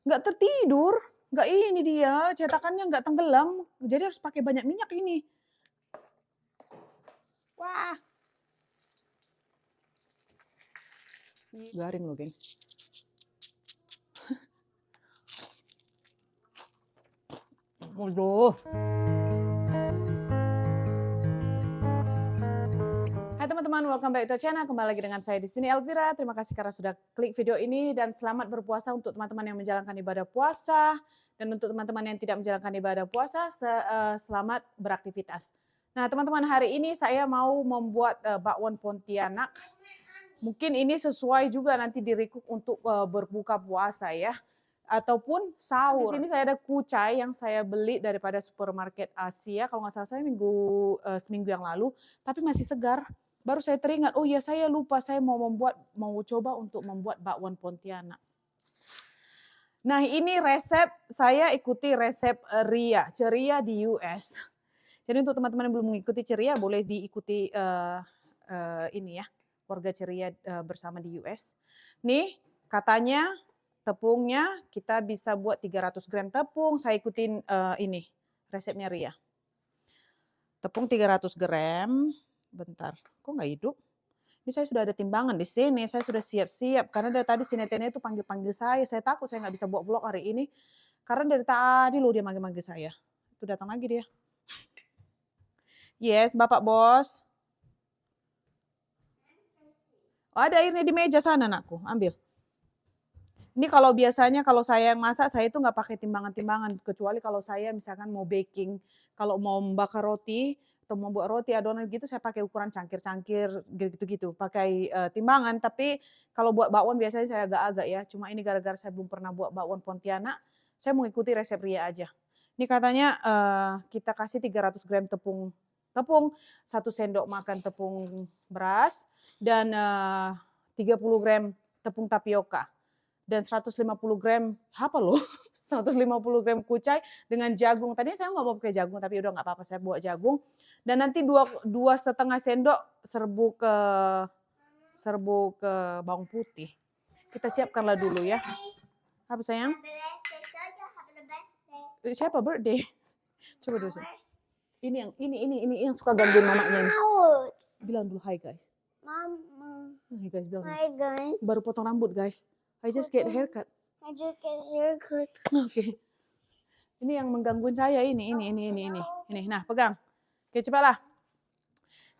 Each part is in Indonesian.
nggak tertidur. Nggak ini dia, cetakannya nggak tenggelam. Jadi harus pakai banyak minyak ini. Wah. Garing loh, geng. Waduh. Hai teman-teman, welcome back to channel. Kembali lagi dengan saya di sini Elvira. Terima kasih karena sudah klik video ini dan selamat berpuasa untuk teman-teman yang menjalankan ibadah puasa dan untuk teman-teman yang tidak menjalankan ibadah puasa selamat beraktivitas. Nah, teman-teman, hari ini saya mau membuat bakwan Pontianak. Mungkin ini sesuai juga nanti di-recook untuk berbuka puasa ya ataupun sahur. Di sini saya ada kucai yang saya beli daripada supermarket Asia. Kalau nggak salah saya seminggu yang lalu, tapi masih segar. Baru saya teringat, oh iya saya lupa saya mau coba untuk membuat bakwan Pontianak. Nah ini resep, saya ikuti resep Ria, ceria di US. Jadi untuk teman-teman yang belum mengikuti ceria boleh diikuti ini ya, keluarga ceria bersama di US. Nih katanya tepungnya kita bisa buat 300 gram tepung, saya ikutin ini resepnya Ria. Tepung 300 gram, bentar, kok nggak hidup? Ini saya sudah ada timbangan di sini, saya sudah siap-siap. Karena dari tadi si nenek itu panggil-panggil saya takut saya nggak bisa buat vlog hari ini. Karena dari tadi loh dia manggil-manggil saya. Itu datang lagi dia. Yes, Bapak Bos. Oh, ada airnya di meja sana, anakku, ambil. Ini kalau biasanya kalau saya yang masak, saya itu nggak pakai timbangan-timbangan. Kecuali kalau saya misalkan mau baking, kalau mau membakar roti, atau mau buat roti adonan gitu saya pakai ukuran cangkir-cangkir gitu-gitu, pakai timbangan. Tapi kalau buat bakwan biasanya saya agak-agak ya, cuma ini gara-gara saya belum pernah buat bakwan Pontianak, saya mengikuti resep Ria aja. Ini katanya kita kasih 300 gram tepung, 1 sendok makan tepung beras, dan 30 gram tepung tapioka, dan 150 gram, apa loh? 150 gram kucai dengan jagung. Tadinya saya nggak mau pakai jagung, tapi udah nggak apa-apa, saya buat jagung. Dan nanti 2,5 sendok serbuk ke bawang putih. Kita siapkanlah dulu ya. Apa sayang? Siapa birthday? Coba dulu sih. Ini yang suka gangguin mamanya ini. Bilang dulu hi guys. Mama. Hi guys, bilang. Hi guys. Baru potong rambut guys. I just get a haircut. I just get a haircut. Oke. Ini yang menggangguin saya ini. Nah, pegang. Oke, cepatlah.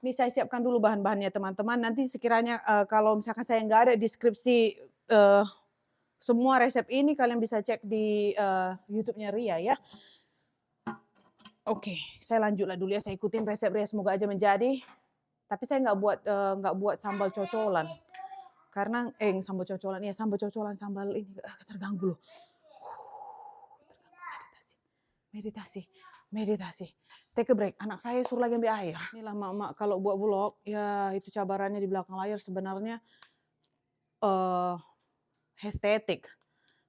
Ini saya siapkan dulu bahan-bahannya teman-teman. Nanti sekiranya kalau misalkan saya nggak ada deskripsi semua resep ini kalian bisa cek di YouTube-nya Ria ya. Oke, saya lanjutlah dulu ya. Saya ikutin resep Ria, semoga aja menjadi. Tapi saya nggak buat sambal cocolan. Karena sambal cocolan ya, sambal ini terganggu loh. Meditasi. Take a break. Anak saya suruh lagi ambil air. Inilah mak-mak kalau buat vlog, ya itu cabarannya di belakang layar sebenarnya estetik.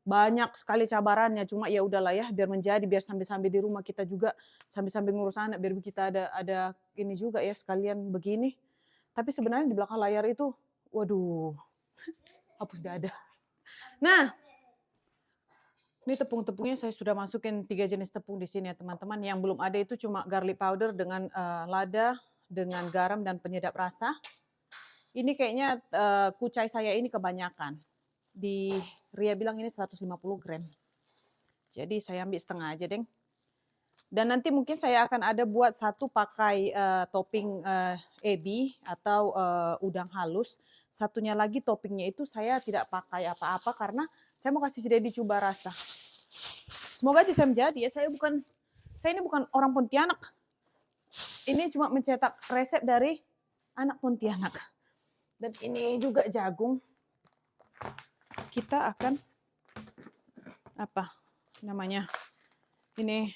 Banyak sekali cabarannya, cuma ya udahlah ya, biar menjadi, biar sambil-sambil di rumah kita juga sambil-sambil ngurus anak, biar kita ada ini juga ya sekalian begini. Tapi sebenarnya di belakang layar itu, waduh, hapus dada. Nah, ini tepung-tepungnya saya sudah masukin 3 jenis tepung di sini ya teman-teman. Yang belum ada itu cuma garlic powder dengan lada, dengan garam dan penyedap rasa. Ini kayaknya kucai saya ini kebanyakan. Di Ria bilang ini 150 gram. Jadi saya ambil setengah aja deng. Dan nanti mungkin saya akan ada buat satu pakai topping ebi atau udang halus. Satunya lagi toppingnya itu saya tidak pakai apa-apa karena saya mau kasih si Dedi coba rasa. Semoga aja saya menjadi ya, saya ini bukan orang Pontianak. Ini cuma mencetak resep dari anak Pontianak. Dan ini juga jagung. Kita akan apa namanya? Ini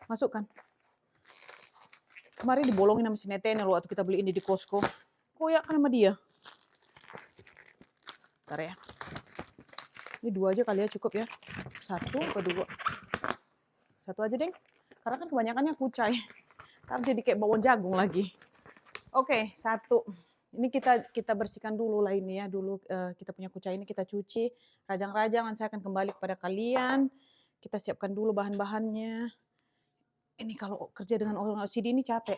masukkan. Kemarin dibolongin sama si Netene loh waktu kita beli ini di Costco. Koyak kan sama dia. Bentar ya. Ini 2 aja kali ya, cukup ya. 1 atau 2. 1 aja deng. Karena kan kebanyakannya kucai. Ntar jadi kayak bawang jagung lagi. Oke, 1. Ini kita bersihkan dulu lah ini ya dulu kita punya kucai ini kita cuci, rajang-rajang. Nanti saya akan kembali kepada kalian. Kita siapkan dulu bahan-bahannya. Ini kalau kerja dengan orang OCD ini capek.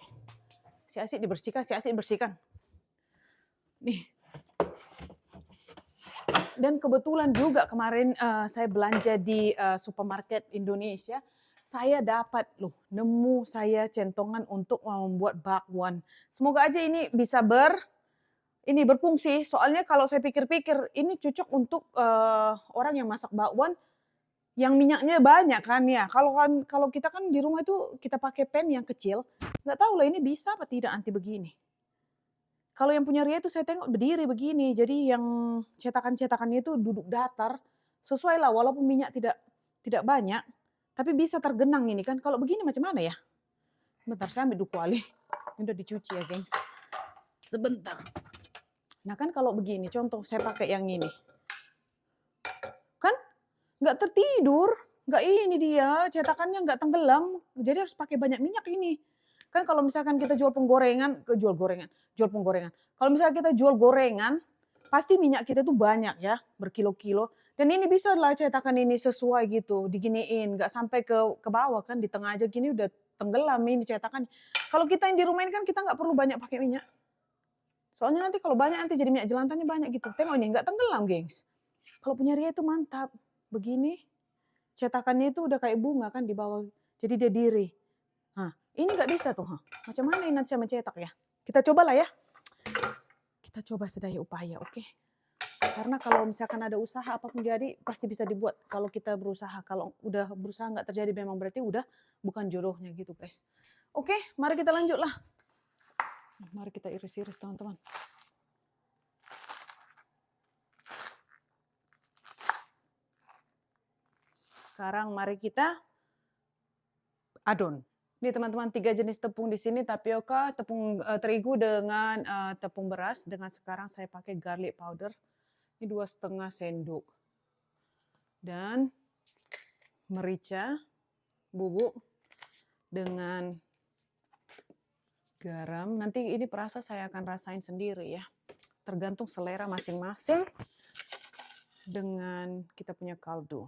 Si Asik dibersihkan, si Asik dibersihkan. Nih. Dan kebetulan juga kemarin saya belanja di supermarket Indonesia. Saya dapat nemu saya centongan untuk membuat bakwan. Semoga aja ini bisa berfungsi. Soalnya kalau saya pikir-pikir ini cocok untuk orang yang masak bakwan yang minyaknya banyak kan ya. Kalau kita kan di rumah itu kita pakai pan yang kecil, nggak tahu lah ini bisa apa tidak nanti begini. Kalau yang punya Ria itu saya tengok berdiri begini, jadi yang cetakan-cetakannya itu duduk datar, sesuai lah walaupun minyak tidak banyak, tapi bisa tergenang ini kan. Kalau begini macam mana ya? Bentar saya ambil 2 kuali, ini udah dicuci ya gengs. Sebentar. Nah kan kalau begini, contoh saya pakai yang ini. Kan nggak tertidur, nggak ini dia, cetakannya nggak tenggelam, jadi harus pakai banyak minyak ini. Kan kalau misalkan kita jual penggorengan. Kalau misalnya kita jual gorengan, pasti minyak kita tuh banyak ya, berkilo-kilo. Dan ini bisa lah cetakan ini sesuai gitu, diginiin, nggak sampai ke bawah kan, di tengah aja gini udah tenggelam ini cetakan. Kalau kita yang di rumah ini kan kita nggak perlu banyak pakai minyak. Soalnya nanti kalau banyak nanti jadi minyak jelantahnya banyak gitu. Tengok ini nggak tenggelam gengs. Kalau punya Ria itu mantap. Begini, cetakannya itu udah kayak bunga kan di bawah. Jadi dia diri. Nah, ini nggak bisa tuh. Macam mana ini nanti saya mencetak ya? Kita cobalah ya. Kita coba sedaya upaya, oke? Karena kalau misalkan ada usaha apapun jadi pasti bisa dibuat kalau kita berusaha. Kalau udah berusaha nggak terjadi memang berarti udah bukan jodohnya gitu guys. Oke, mari kita lanjutlah. Mari kita iris-iris teman-teman. Sekarang mari kita adon. Ini teman-teman 3 jenis tepung di sini, tapioka, tepung terigu dengan tepung beras. Dengan sekarang saya pakai garlic powder. Ini 2,5 sendok. Dan merica bubuk dengan garam. Nanti ini perasa saya akan rasain sendiri ya. Tergantung selera masing-masing. Dengan kita punya kaldu.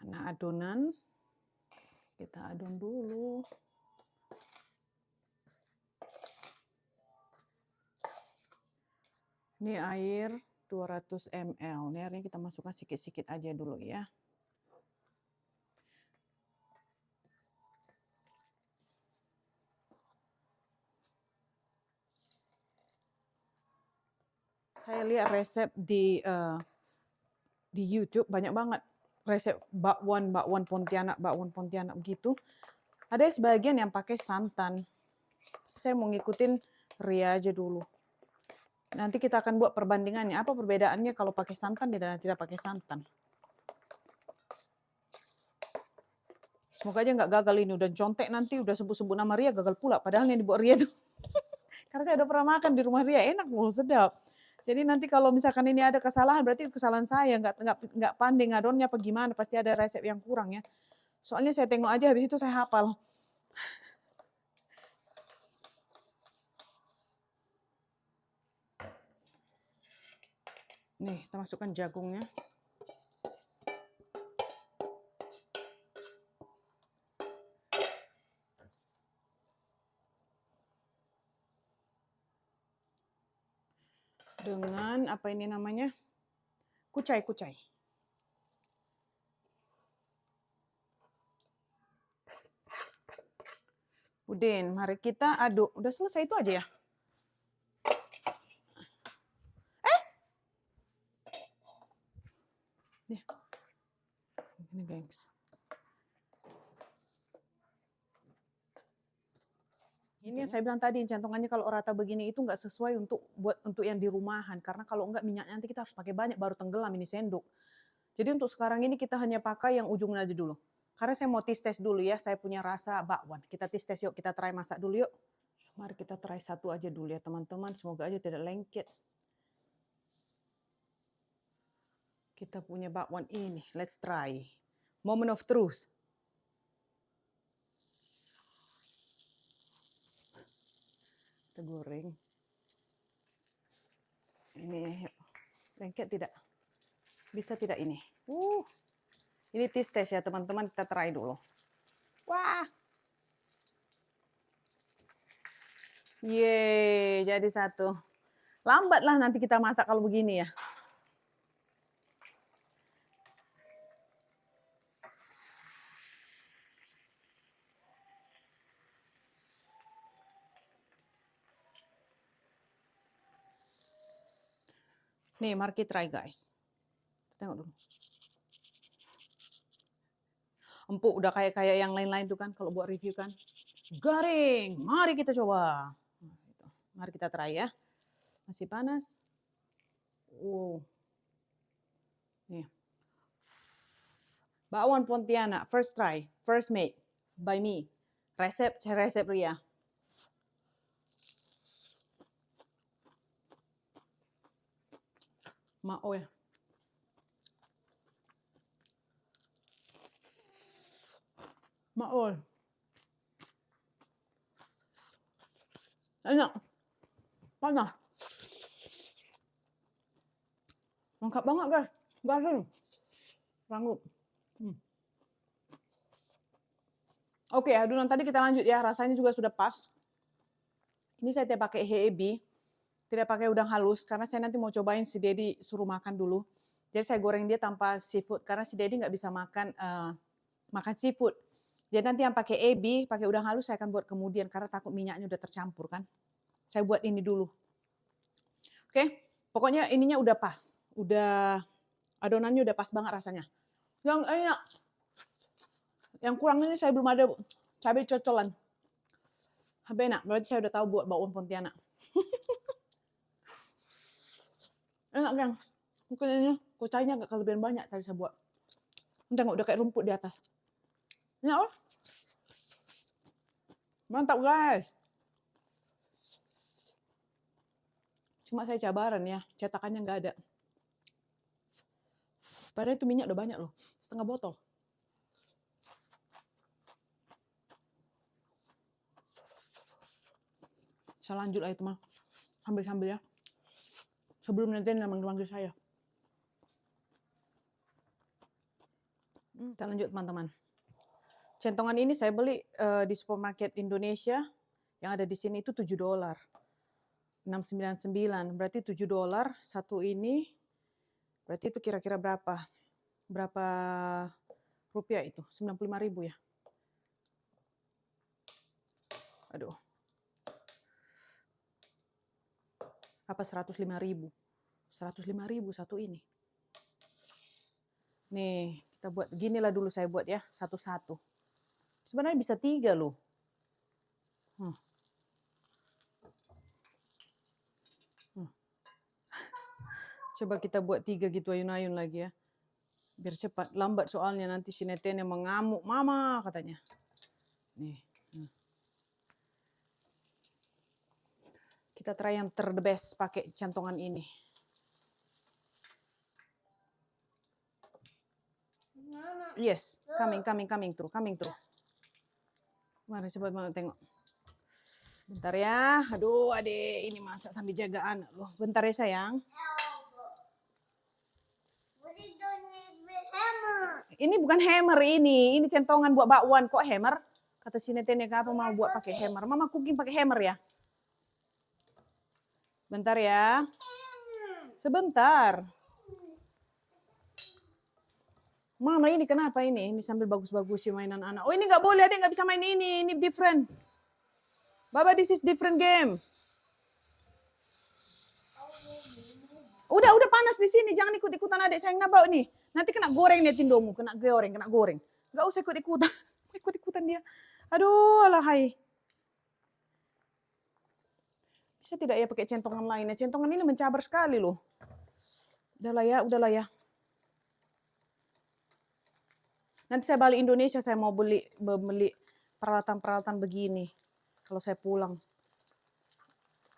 Mana adonan? Kita adon dulu. Ini air 200 ml. Ini airnya kita masukkan sedikit-sedikit aja dulu ya. Saya lihat resep di YouTube banyak banget resep bakwan Pontianak begitu. Ada sebagian yang pakai santan. Saya mau ngikutin Ria aja dulu. Nanti kita akan buat perbandingannya. Apa perbedaannya kalau pakai santan dan tidak pakai santan. Semoga aja nggak gagal ini. Udah contek nanti, udah sebut-sebut nama Ria gagal pula. Padahal yang dibuat Ria tuh. Karena saya udah pernah makan di rumah Ria, enak loh, sedap. Jadi nanti kalau misalkan ini ada kesalahan, berarti kesalahan saya, nggak pandai ngadonnya apa gimana, pasti ada resep yang kurang ya. Soalnya saya tengok aja, habis itu saya hafal. Nih, kita masukkan jagungnya. Dengan apa ini namanya? Kucai. Udin, mari kita aduk. Udah selesai itu aja ya? Ya. Ini gengs. Ini yang saya bilang tadi, cantongannya kalau rata begini itu nggak sesuai untuk yang di rumahan. Karena kalau nggak minyaknya nanti kita harus pakai banyak baru tenggelam ini sendok. Jadi untuk sekarang ini kita hanya pakai yang ujungnya aja dulu. Karena saya mau tes dulu ya, saya punya rasa bakwan. Kita tes yuk, kita try masak dulu yuk. Mari kita try satu aja dulu ya teman-teman, semoga aja tidak lengket. Kita punya bakwan ini, let's try. Moment of truth. Kita goreng. Ini lengket tidak? Bisa tidak ini? Ini tes ya teman-teman, kita try dulu. Wah. Yeay, jadi satu. Lambat lah nanti kita masak kalau begini ya. Nih, mari kita try guys. Kita tengok dulu. Empuk udah kayak yang lain-lain tuh kan kalau buat review kan. Garing. Mari kita coba. Nah, gitu. Mari kita try ya. Masih panas. Nih. Bakwan Pontianak, first try, first made by me. Resep Ria. Maoy. Maoy. Enak. Panas. Lengkap banget guys. Garing. Ranggup. Oke, adonan tadi kita lanjut ya. Rasanya juga sudah pas. Ini saya tidak pakai HEB. Tidak pakai udang halus. Karena saya nanti mau cobain si Dedi suruh makan dulu. Jadi saya goreng dia tanpa seafood. Karena si Dedi nggak bisa makan seafood. Jadi nanti yang pakai ebi, pakai udang halus saya akan buat kemudian. Karena takut minyaknya udah tercampur kan. Saya buat ini dulu. Oke, pokoknya ininya udah pas. Adonannya udah pas banget rasanya. Yang enak. Yang kurang ini saya belum ada cabai cocolan. Habis enak, berarti saya udah tahu buat bakwan Pontianak. Enak kan? Mungkin kocainya agak kelebihan banyak tadi saya buat. Tengok udah kayak rumput di atas. Enak loh. Mantap guys. Cuma saya cabaran ya, cetakannya nggak ada. Padahal itu minyak udah banyak loh, setengah botol. Saya lanjut lah itu mah, sambil-sambil ya. Sebelum nanti manggil saya. Kita lanjut teman-teman. Centongan ini saya beli di supermarket Indonesia. Yang ada di sini itu $7. 6,99. Berarti $7. Satu ini. Berarti itu kira-kira berapa? Berapa rupiah itu? 95.000 ya? Aduh. Apa 105.000? 105.000 satu ini. Nih, kita buat ginilah dulu saya buat ya, satu-satu. Sebenarnya bisa 3 loh. Coba kita buat 3 gitu ayun-ayun lagi ya. Biar cepat, lambat soalnya nanti si Netene mengamuk, mama katanya. Nih. Kita try yang the best pakai centongan ini. Yes, coming through. Mari coba banget tengok. Bentar ya. Aduh, adek ini masak sambil jaga anak loh. Bentar ya sayang. Ini bukan hammer ini centongan buat bakwan kok hammer. Kata si Netene apa mau buat pakai hammer. Mama cooking pakai hammer ya. Bentar ya. Sebentar. Mama ini kenapa ini? Ini sambil bagus-bagus sih mainan anak. Oh ini nggak boleh, adek nggak bisa main ini different. Baba, this is different game. Udah panas di sini, jangan ikut-ikutan adek sayang nabau nih. Nanti kena goreng nih tindomu, kena goreng. Nggak usah ikut-ikutan dia. Aduh, alahai. Bisa tidak ya pakai centongan lainnya? Centongan ini mencabar sekali loh. Udahlah ya. Nanti saya balik Indonesia, saya mau beli peralatan-peralatan begini. Kalau saya pulang.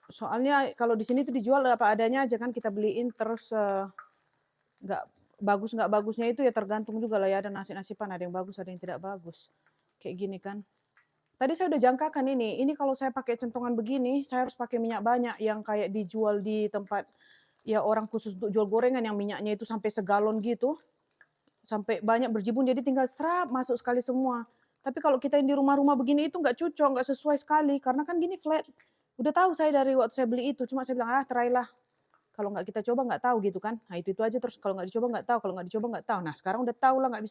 Soalnya kalau di sini tuh dijual apa adanya aja kan kita beliin terus nggak bagusnya itu ya tergantung juga lah ya, ada nasib-nasiban, ada yang bagus, ada yang tidak bagus. Kayak gini kan. Tadi saya udah jangkakan ini. Ini kalau saya pakai centongan begini, saya harus pakai minyak banyak yang kayak dijual di tempat ya orang khusus untuk jual gorengan yang minyaknya itu sampai segalon gitu. Sampai banyak berjibun, jadi tinggal serap masuk sekali semua. Tapi kalau kita yang di rumah-rumah begini itu nggak cocok, nggak sesuai sekali karena kan gini flat. Udah tahu saya dari waktu saya beli itu, cuma saya bilang try lah. Kalau nggak kita coba nggak tahu gitu kan. Nah itu aja terus kalau nggak dicoba nggak tahu, kalau nggak dicoba nggak tahu. Nah sekarang udah tahu lah nggak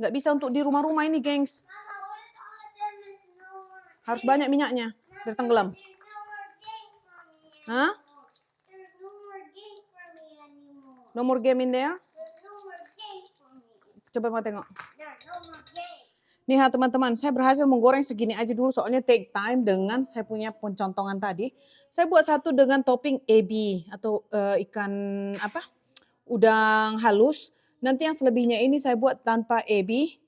bisa untuk di rumah-rumah ini, gengs. Mama, what is awesome is no more Harus game. banyak minyaknya biar tenggelam. There's no more game for me Hah? anymore. There's no more game for me anymore. No more game in there. There's no more game for me. Coba mau tengok. There's no more game. Nih teman-teman, saya berhasil menggoreng segini aja dulu soalnya take time dengan saya punya pencontongan tadi. Saya buat satu dengan topping ebi atau ikan apa? Udang halus. Nanti yang selebihnya ini saya buat tanpa ebi.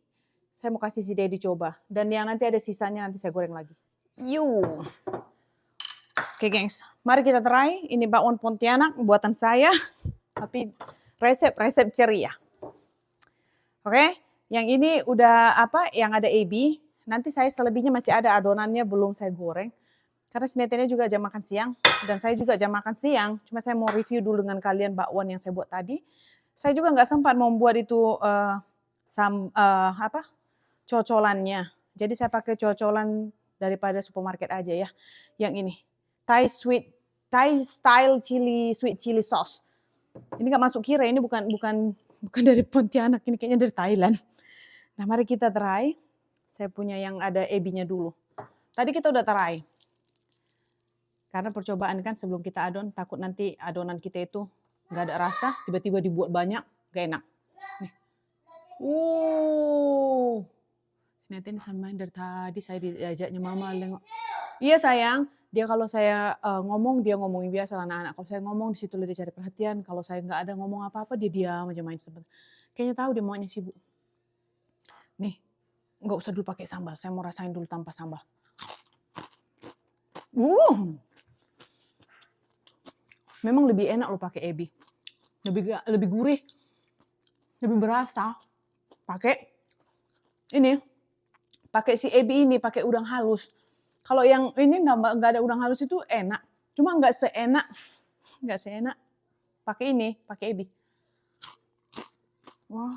Saya mau kasih si Dedi coba. Dan yang nanti ada sisanya nanti saya goreng lagi. Yuk. Oke gengs, mari kita try. Ini bakwan Pontianak buatan saya. Tapi resep ceria. Oke. Yang ini udah yang ada ebi. Nanti saya selebihnya masih ada adonannya belum saya goreng. Karena sinetenya juga jam makan siang. Dan saya juga jam makan siang. Cuma saya mau review dulu dengan kalian bakwan yang saya buat tadi. Saya juga nggak sempat membuat itu cocolannya. Jadi saya pakai cocolan daripada supermarket aja ya. Yang ini. Thai style sweet chili sauce. Ini nggak masuk kira, ini bukan dari Pontianak, ini kayaknya dari Thailand. Nah mari kita try. Saya punya yang ada ebinya dulu. Tadi kita udah try. Karena percobaan kan sebelum kita adon, takut nanti adonan kita itu nggak ada rasa, tiba-tiba dibuat banyak, gak enak. Nih. Sinetnya ini sama dari tadi saya diajaknya mama nengok. Iya sayang, dia kalau saya ngomong, dia ngomongin biasa anak-anak. Kalau saya ngomong di situ dia cari perhatian. Kalau saya nggak ada ngomong apa-apa, dia diam aja main sebentar. Kayaknya tahu dia maunya sibuk. Nih, nggak usah dulu pakai sambal. Saya mau rasain dulu tanpa sambal. Memang lebih enak lo pakai ebi. Lebih gurih. Lebih berasa. Pakai si ebi ini, pakai udang halus. Kalau yang ini nggak ada udang halus itu enak. Cuma nggak seenak pakai ebi. Wah.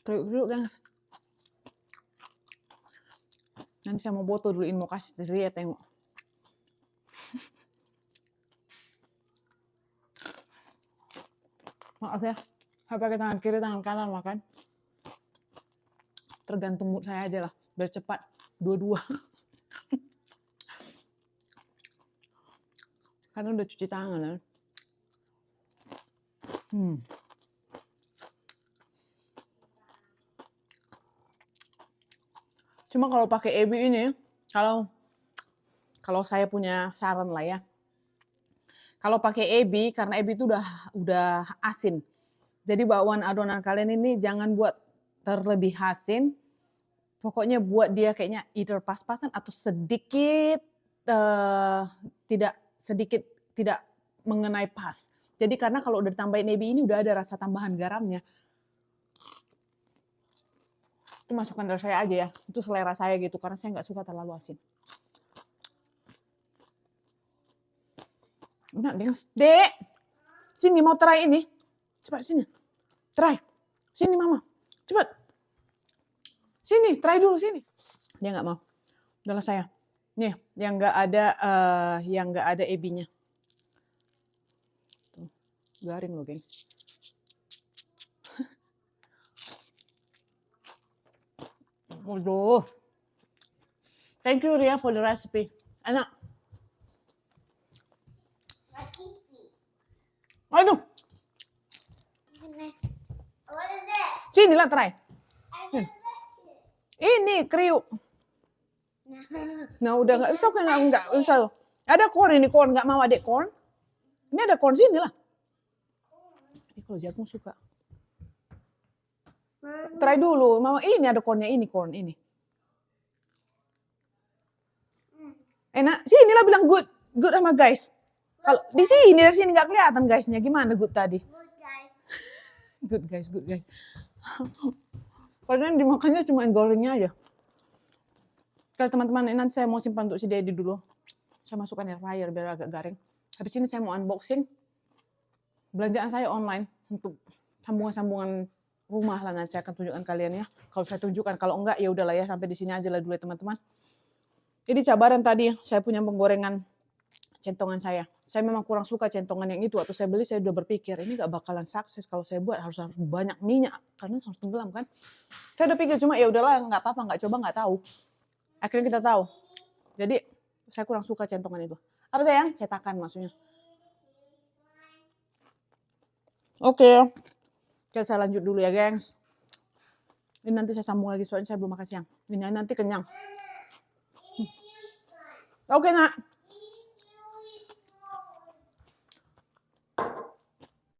Kriuk guys. Nanti saya mau foto dulu, mau kasih dia tengok. Maaf ya, saya pakai tangan kiri, tangan kanan makan. Tergantung mood saya aja lah, biar cepat. Dua-dua. Karena udah cuci tangan kan. Cuma kalau pakai ebi ini, kalau saya punya saran lah ya. Kalau pakai ebi, karena ebi itu udah asin. Jadi bakwan adonan kalian ini jangan buat terlebih asin. Pokoknya buat dia kayaknya either pas-pasan atau sedikit tidak mengenai pas. Jadi karena kalau udah ditambahin ebi ini udah ada rasa tambahan garamnya. Itu masukan dari saya aja ya. Itu selera saya gitu karena saya nggak suka terlalu asin. Enak Dek. Sini mau try ini. Cepat sini. Try. Sini mama. Cepat. Sini, try dulu sini. Dia nggak mau. Udahlah saya. Nih, yang nggak ada ebinya. Tuh, garing loh, geng. Waduh. Thank you Ria for the recipe. Enak. Aduh. What is that? Sini lah try. I just like it. Ini kriuk. Nah udah nggak usah, nggak usah. Ada corn ini, corn nggak mau adek corn. Ini ada corn sini lah. Ini kalau jagung suka. Try dulu, mama. Ini ada cornnya, ini corn ini. Enak. Sini lah bilang good sama guys. Kalau di sini dari sini nggak kelihatan guysnya. Gimana good tadi? Good guys. Good guys. Padahal dimakannya cuma gorengnya aja. Kalau teman-teman, ini nanti saya mau simpan untuk si Dedi dulu. Saya masukkan air fryer biar agak garing. Habis ini saya mau unboxing belanjaan saya online untuk sambungan-sambungan rumah lah, nanti saya akan tunjukkan kalian ya. Kalau saya tunjukkan, kalau enggak ya udahlah ya, sampai di sini aja lah dulu ya teman-teman. Ini cabaran tadi saya punya penggorengan centongan saya. Saya memang kurang suka centongan yang itu. Waktu saya beli saya udah berpikir ini gak bakalan sukses kalau saya buat, harus banyak minyak karena harus tenggelam kan. Saya udah pikir cuma ya udahlah nggak apa-apa, nggak coba nggak tahu. Akhirnya kita tahu. Jadi saya kurang suka centongan itu. Apa sayang? Cetakan maksudnya. Oke. Oke, saya lanjut dulu ya, gengs. Ini nanti saya sambung lagi soalnya saya belum makan siang. Ini nanti kenyang. Oke, Nak.